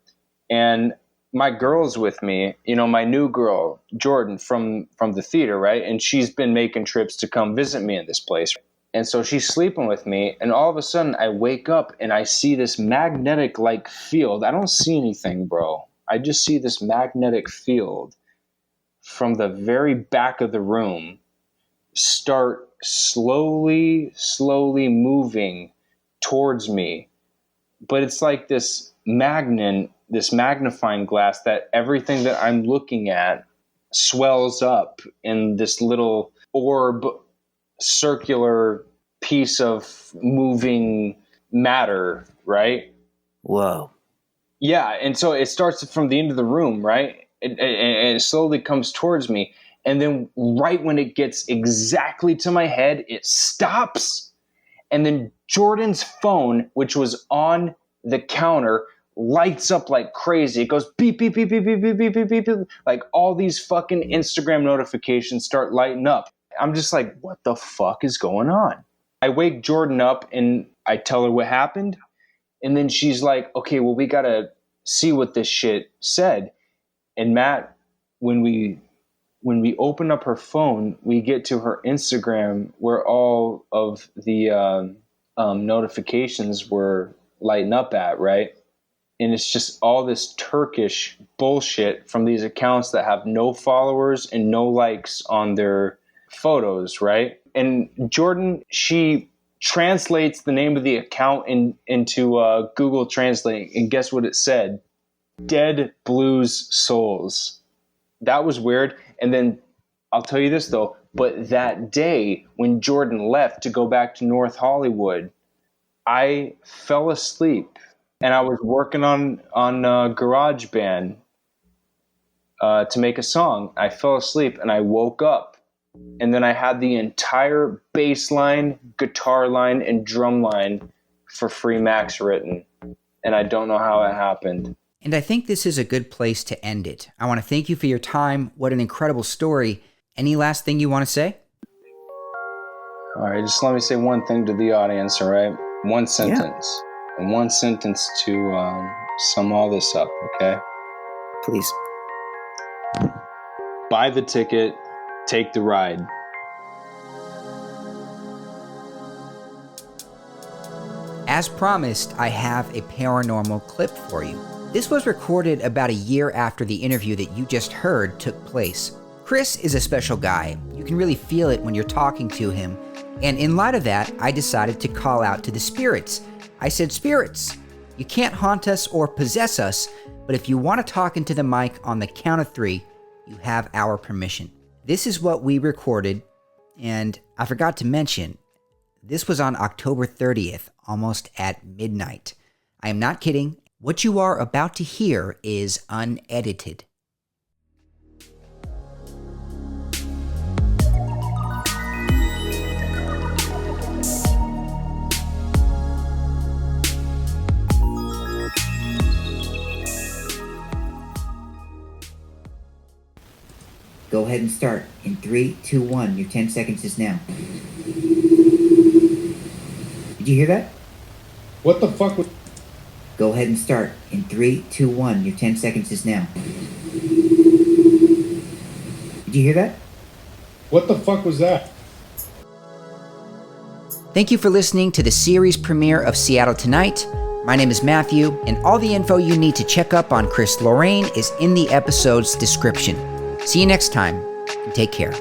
and my girl's with me, my new girl, Jordan, from the theater, right? And she's been making trips to come visit me in this place. And so she's sleeping with me, and all of a sudden I wake up and I see this magnetic-like field. I don't see anything, bro. I just see this magnetic field from the very back of the room start slowly moving towards me. But it's like this magnifying glass that everything that I'm looking at swells up in this little orb, circular piece of moving matter, right? Whoa. Yeah, and so it starts from the end of the room, right? And it slowly comes towards me. And then right when it gets exactly to my head, it stops. And then Jordan's phone, which was on the counter, lights up like crazy. It goes beep, beep, beep, beep, beep, beep, beep, beep, beep, beep. Like all these fucking Instagram notifications start lighting up. I'm just like, what the fuck is going on? I wake Jordan up and I tell her what happened. And then she's like, okay, well, we got to see what this shit said. And Matt, when we open up her phone, we get to her Instagram where all of the notifications were lighting up at, right? And it's just all this Turkish bullshit from these accounts that have no followers and no likes on their photos, right? And Jordan, she translates the name of the account into Google Translate, and guess what it said? Dead Blues Souls. That was weird. And then I'll tell you this though, but that day when Jordan left to go back to North Hollywood, I fell asleep and I was working on GarageBand to make a song. I fell asleep and I woke up. And then I had the entire bass line, guitar line, and drum line for Free Max written. And I don't know how it happened. And I think this is a good place to end it. I want to thank you for your time. What an incredible story. Any last thing you want to say? All right, just let me say one thing to the audience, all right? One sentence. Yeah. And one sentence to sum all this up, okay? Please. Buy the ticket. Take the ride. As promised, I have a paranormal clip for you. This was recorded about a year after the interview that you just heard took place. Chris is a special guy. You can really feel it when you're talking to him. And in light of that, I decided to call out to the spirits. I said, spirits, you can't haunt us or possess us, but if you want to talk into the mic on the count of 3, you have our permission. This is what we recorded, and I forgot to mention, this was on October 30th, almost at midnight. I am not kidding. What you are about to hear is unedited. Go ahead and start. In 3, 2, 1. Your 10 seconds is now. Did you hear that? What the fuck was... Go ahead and start. In 3, 2, 1. Your 10 seconds is now. Did you hear that? What the fuck was that? Thank you for listening to the series premiere of Seattle Tonight. My name is Matthew, and all the info you need to check up on Chris LoRRaine is in the episode's description. See you next time, and take care.